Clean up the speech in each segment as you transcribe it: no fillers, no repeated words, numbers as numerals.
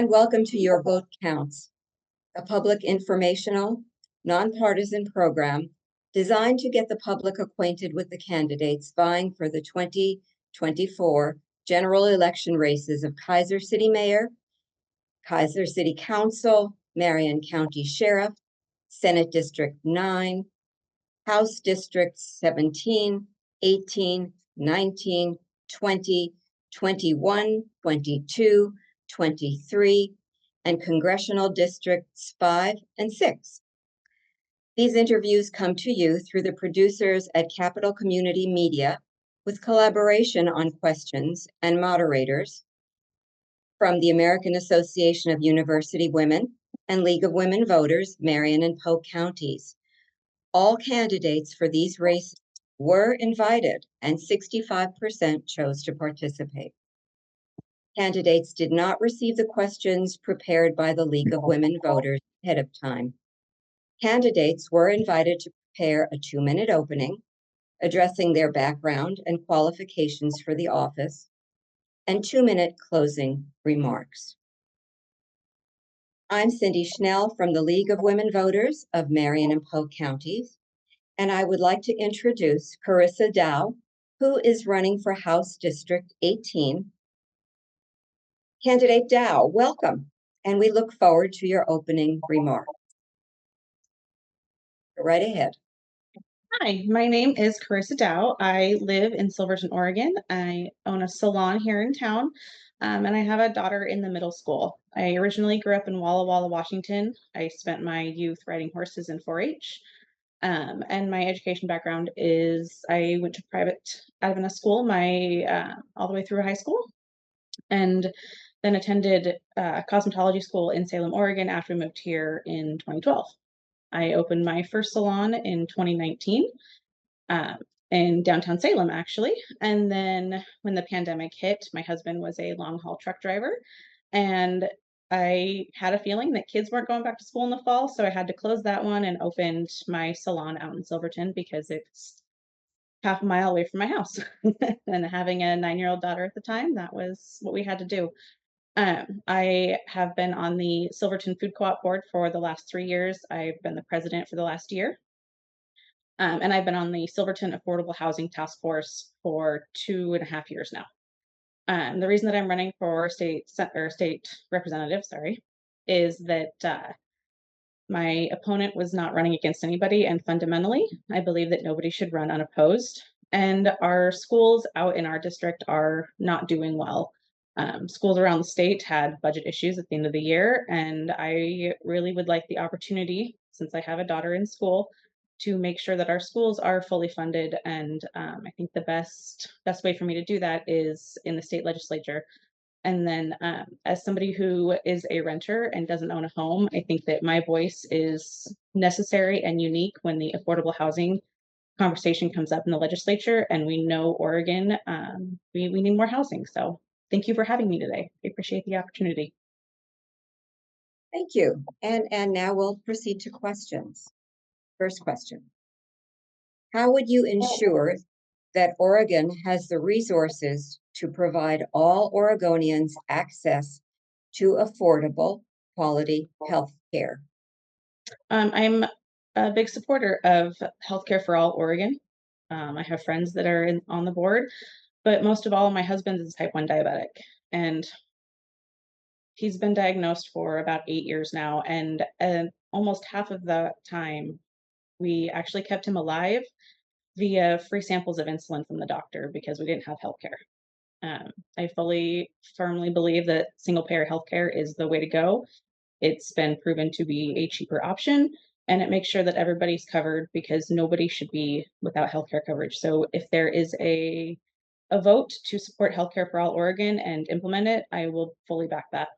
and welcome to Your Vote Counts, a public informational, nonpartisan program designed to get the public acquainted with the candidates vying for the 2024 general election races of Kaiser City Mayor, Kaiser City Council, Marion County Sheriff, Senate District 9, House Districts 17, 18, 19, 20, 21, 22, 23, and Congressional Districts 5 and 6. These interviews come to you through the producers at Capital Community Media with collaboration on questions and moderators from the American Association of University Women and League of Women Voters, Marion and Polk counties. All candidates for these races were invited, and 65% chose to participate. Candidates did not receive the questions prepared by the League of Women Voters ahead of time. Candidates were invited to prepare a 2-minute opening, addressing their background and qualifications for the office, and 2-minute closing remarks. I'm Cindy Schnell from the League of Women Voters of Marion and Polk counties, and I would like to introduce Karyssa Dow, who is running for House District 18. Candidate Dow, welcome, and we look forward to your opening remarks. Go right ahead. Hi, my name is Karyssa Dow. I live in Silverton, Oregon. I own a salon here in town, and I have a daughter in the middle school. I originally grew up in Walla Walla, Washington. I spent my youth riding horses in 4-H. And my education background is I went to private Adventist school all the way through high school, and then attended cosmetology school in Salem, Oregon after we moved here in 2012. I opened my first salon in 2019 in downtown Salem, actually. And then when the pandemic hit, my husband was a long haul truck driver, and I had a feeling that kids weren't going back to school in the fall, so I had to close that one and opened my salon out in Silverton because it's half a mile away from my house. And having a 9-year-old daughter at the time, that was what we had to do. I have been on the Silverton Food Co-op board for the last 3 years. I've been the president for the last year. And I've been on the Silverton Affordable Housing Task Force for 2.5 years now. The reason that I'm running for state representative, is that my opponent was not running against anybody, and fundamentally, I believe that nobody should run unopposed. And our schools out in our district are not doing well. Schools around the state had budget issues at the end of the year, and I really would like the opportunity, since I have a daughter in school, to make sure that our schools are fully funded. And I think the best way for me to do that is in the state legislature. And then as somebody who is a renter and doesn't own a home, I think that my voice is necessary and unique when the affordable housing conversation comes up in the legislature. And we know Oregon, we need more housing. So thank you for having me today. I appreciate the opportunity. Thank you. And now we'll proceed to questions. First question. How would you ensure that Oregon has the resources to provide all Oregonians access to affordable, quality health care? I'm a big supporter of healthcare for all Oregon. I have friends that are on the board, but most of all, my husband is type 1 diabetic, and he's been diagnosed for about 8 years now. And almost half of the time, we actually kept him alive via free samples of insulin from the doctor because we didn't have healthcare. I firmly believe that single payer healthcare is the way to go. It's been proven to be a cheaper option, and it makes sure that everybody's covered because nobody should be without healthcare coverage. So if there is a vote to support healthcare for all Oregon and implement it, I will fully back that.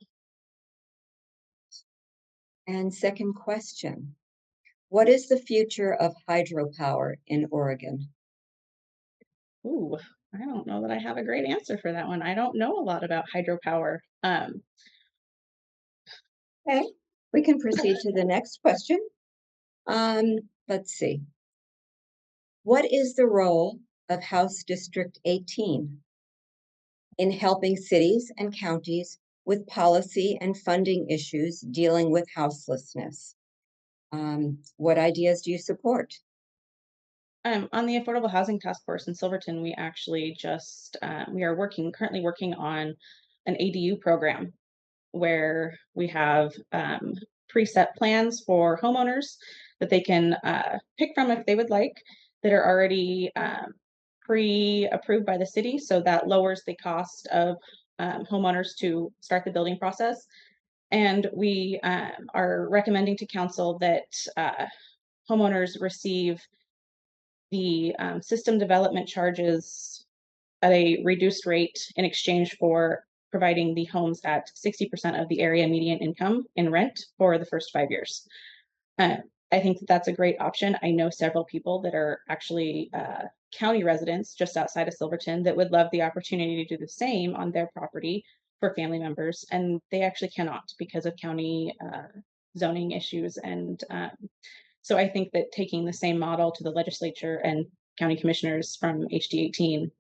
And second question, what is the future of hydropower in Oregon? Ooh, I don't know that I have a great answer for that one. I don't know a lot about hydropower. Okay, we can proceed to the next question. Let's see. What is the role of House District 18 in helping cities and counties with policy and funding issues dealing with houselessness. What ideas do you support? On the Affordable Housing Task Force in Silverton, we actually just we are currently working on an ADU program where we have preset plans for homeowners that they can pick from if they would like, that are already pre-approved by the city, so that lowers the cost of homeowners to start the building process. And we are recommending to council that homeowners receive the system development charges at a reduced rate in exchange for providing the homes at 60% of the area median income in rent for the first 5 years. Uh, I think that that's a great option. I know several people that are actually county residents just outside of Silverton that would love the opportunity to do the same on their property for family members, and they actually cannot because of county zoning issues. And so I think that taking the same model to the legislature and county commissioners from HD 18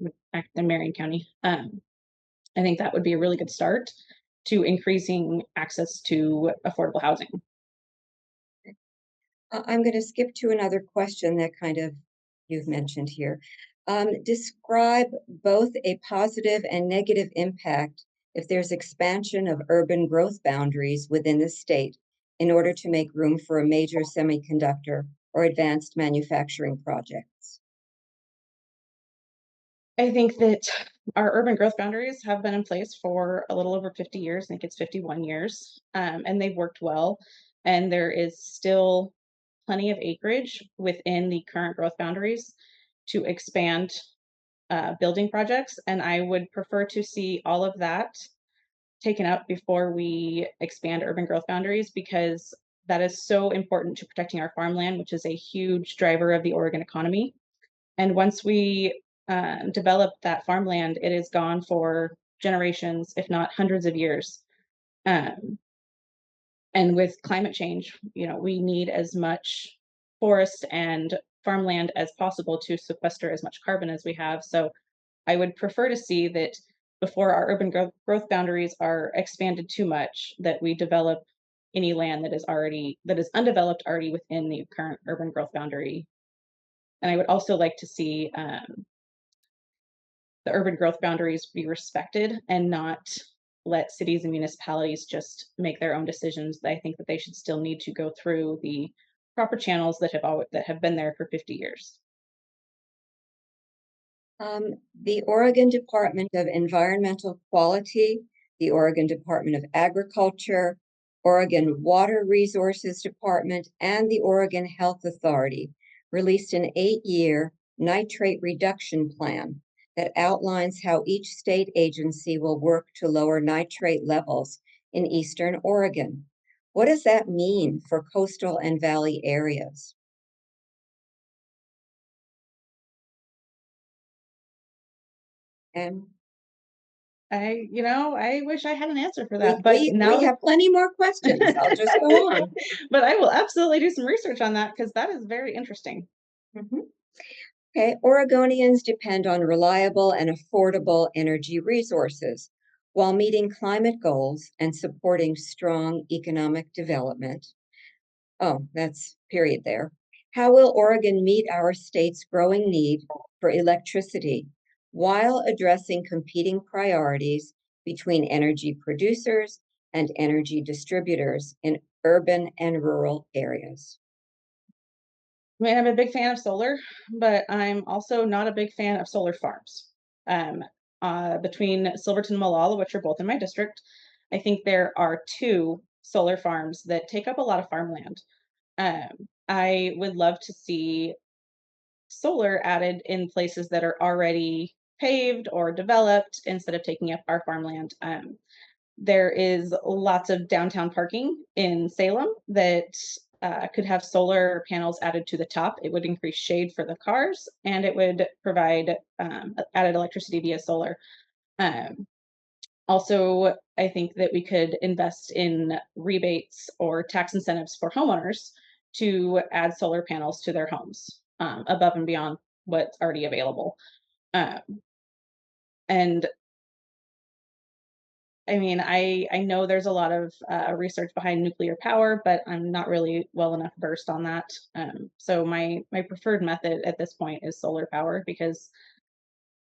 in Marion County, I think that would be a really good start to increasing access to affordable housing. I'm going to skip to another question that kind of you've mentioned here. Describe both a positive and negative impact if there's expansion of urban growth boundaries within the state in order to make room for a major semiconductor or advanced manufacturing projects. I think that our urban growth boundaries have been in place for a little over 50 years. I think it's 51 years, and they've worked well. And there is still plenty of acreage within the current growth boundaries to expand building projects. And I would prefer to see all of that taken up before we expand urban growth boundaries, because that is so important to protecting our farmland, which is a huge driver of the Oregon economy. And once we develop that farmland, it is gone for generations, if not hundreds of years. Um, and with climate change, we need as much forest and farmland as possible to sequester as much carbon as we have. So I would prefer to see that before our urban growth boundaries are expanded too much, that we develop any land that is undeveloped already within the current urban growth boundary. And I would also like to see the urban growth boundaries be respected and not let cities and municipalities just make their own decisions. I think that they should still need to go through the proper channels that have been there for 50 years. The Oregon Department of Environmental Quality, the Oregon Department of Agriculture, Oregon Water Resources Department, and the Oregon Health Authority released an 8-year nitrate reduction plan that outlines how each state agency will work to lower nitrate levels in Eastern Oregon. What does that mean for coastal and valley areas? And I wish I had an answer for we, that, but we have plenty more questions. I'll just go on. But I will absolutely do some research on that because that is very interesting. Mhm. Okay, Oregonians depend on reliable and affordable energy resources while meeting climate goals and supporting strong economic development. Oh, that's period there. How will Oregon meet our state's growing need for electricity while addressing competing priorities between energy producers and energy distributors in urban and rural areas? I mean, I'm a big fan of solar, but I'm also not a big fan of solar farms. Um, Between Silverton and Malala, which are both in my district, I think there are two solar farms that take up a lot of farmland. I would love to see solar added in places that are already paved or developed instead of taking up our farmland. There is lots of downtown parking in Salem that could have solar panels added to the top. It would increase shade for the cars and it would provide added electricity via solar. Um, Also, I think that we could invest in rebates or tax incentives for homeowners to add solar panels to their homes above and beyond what's already available. Um, and I mean, I know there's a lot of research behind nuclear power, but I'm not really well enough versed on that. So my preferred method at this point is solar power because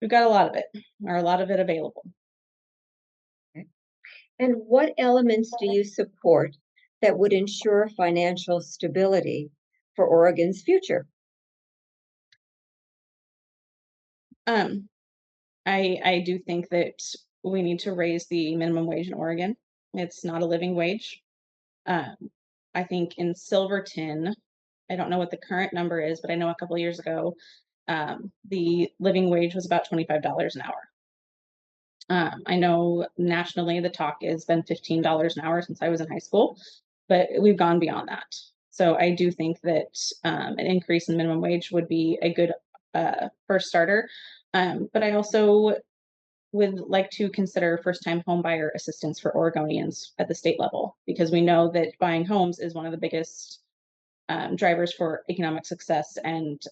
we've got a lot of it, or a lot of it available. Okay. And what elements do you support that would ensure financial stability for Oregon's future? Um, I do think that we need to raise the minimum wage in Oregon. It's not a living wage. Um, I think in Silverton, I don't know what the current number is, but I know a couple of years ago, the living wage was about $25 an hour. I know nationally the talk has been $15 an hour since I was in high school, but we've gone beyond that. So I do think that an increase in minimum wage would be a good first starter. But I also would like to consider first-time homebuyer assistance for Oregonians at the state level because we know that buying homes is one of the biggest drivers for economic success and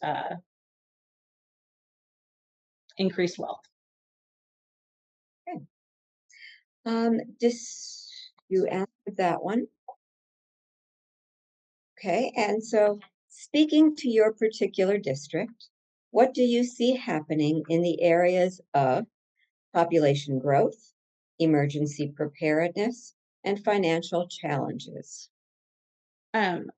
increased wealth. Okay. You answered that one. Okay, and so speaking to your particular district, what do you see happening in the areas of population growth, emergency preparedness, and financial challenges? Um,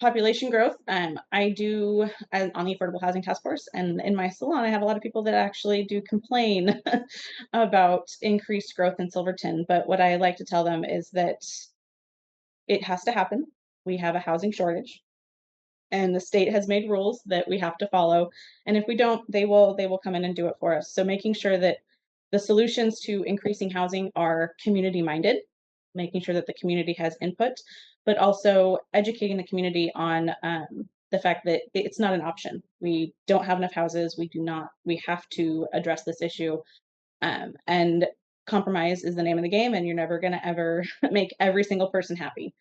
Population growth. I do on the Affordable Housing Task Force, and in my salon, I have a lot of people that actually do complain about increased growth in Silverton. But what I like to tell them is that it has to happen. We have a housing shortage, and the state has made rules that we have to follow. And if we don't, they will come in and do it for us. So making sure that the solutions to increasing housing are community minded, making sure that the community has input, but also educating the community on the fact that it's not an option. We don't have enough houses. We have to address this issue. And compromise is the name of the game, and you're never going to ever make every single person happy.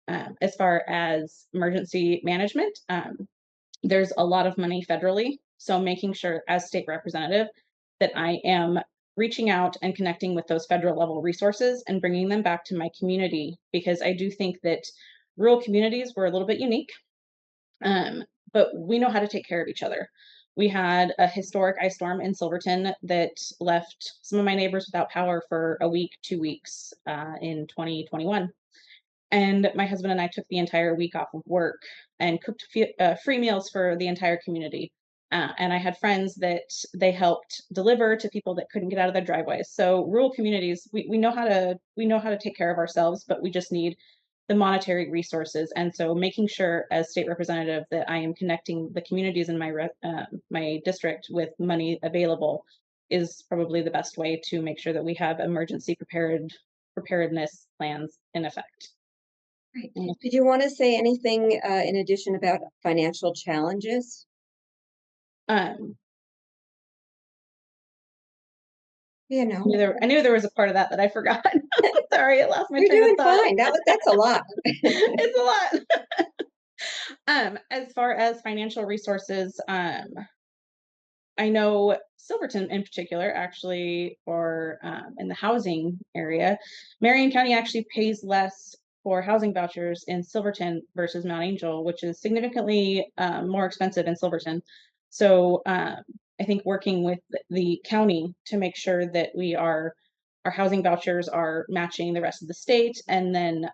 As far as emergency management, there's a lot of money federally. So making sure as state representative that I am reaching out and connecting with those federal level resources and bringing them back to my community because I do think that rural communities were a little bit unique, um, but we know how to take care of each other. We had a historic ice storm in Silverton that left some of my neighbors without power for a week, 2 weeks in 2021. And my husband and I took the entire week off of work and cooked free meals for the entire community. And I had friends that they helped deliver to people that couldn't get out of their driveways. So rural communities, we know how to take care of ourselves, but we just need the monetary resources. And so making sure as state representative that I am connecting the communities in my district with money available is probably the best way to make sure that we have emergency preparedness plans in effect. Right. Mm. Did you want to say anything in addition about financial challenges? Um, You know, I knew there was a part of that that I forgot. Sorry, I lost my you're train of doing thought. fine. That's a lot. It's a lot. As far as financial resources, I know Silverton in particular, actually, for in the housing area, Marion County actually pays less for housing vouchers in Silverton versus Mount Angel, which is significantly more expensive in Silverton. So I think working with the county to make sure that our housing vouchers are matching the rest of the state, and then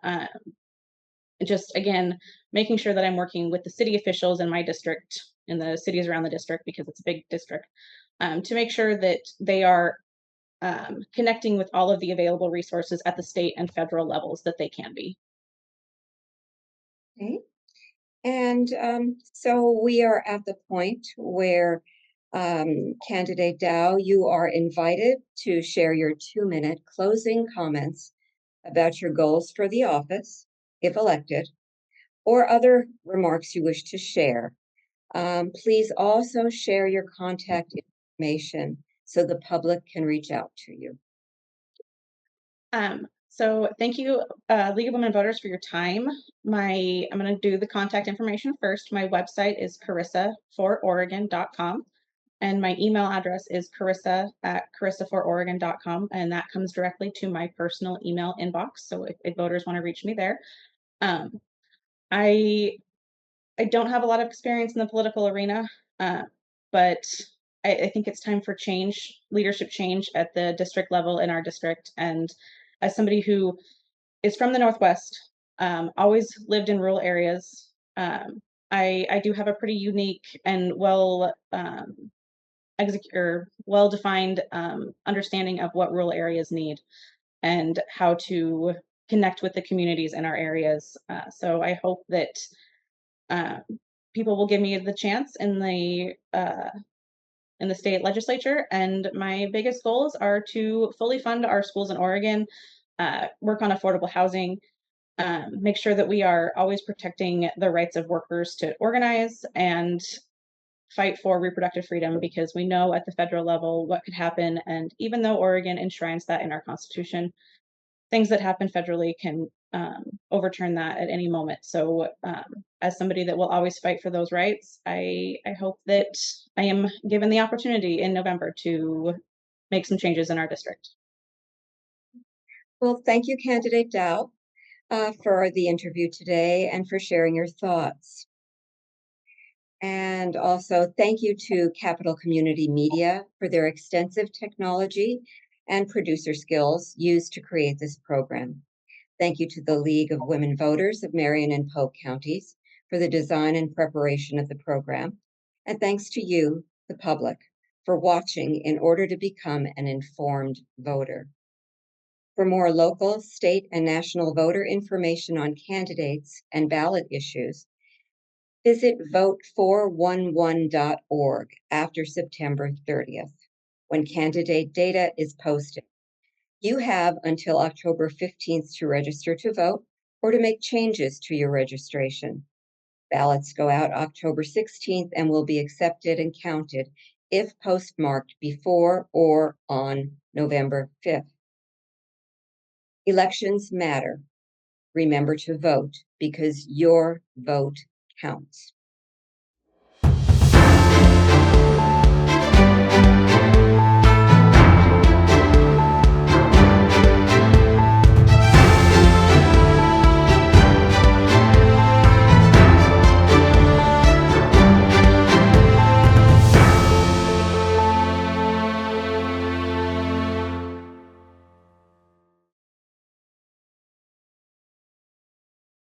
just again making sure that I'm working with the city officials in my district and the cities around the district because it's a big district to make sure that they are connecting with all of the available resources at the state and federal levels that they can be. Okay. And so we are at the point where candidate Dow, you are invited to share your 2-minute closing comments about your goals for the office, if elected, or other remarks you wish to share. Please also share your contact information so the public can reach out to you. So thank you, League of Women Voters, for your time. I'm going to do the contact information first. My website is karyssa4oregon.com. And my email address is Karyssa@KaryssaForOregon.com, and that comes directly to my personal email inbox. So if voters want to reach me there, um, I I don't have a lot of experience in the political arena, but I think it's time for change, leadership change at the district level in our district. And as somebody who is from the Northwest, always lived in rural areas, I do have a pretty unique and well defined understanding of what rural areas need and how to connect with the communities in our areas. So I hope that um, people will give me the chance in the state legislature. And my biggest goals are to fully fund our schools in Oregon, work on affordable housing, make sure that we are always protecting the rights of workers to organize and fight for reproductive freedom, because we know at the federal level what could happen. And even though Oregon enshrines that in our Constitution, things that happen federally can overturn that at any moment. So, as somebody that will always fight for those rights, I hope that I am given the opportunity in November to make some changes in our district. Well, thank you, Candidate Dow, for the interview today and for sharing your thoughts. And also thank you to Capital Community Media for their extensive technology and producer skills used to create this program. Thank you to the League of Women Voters of Marion and Polk counties for the design and preparation of the program. And thanks to you, the public, for watching in order to become an informed voter. For more local, state, and national voter information on candidates and ballot issues, visit vote411.org after September 30th, when candidate data is posted. You have until October 15th to register to vote or to make changes to your registration. Ballots go out October 16th and will be accepted and counted if postmarked before or on November 5th. Elections matter. Remember to vote because your vote counts.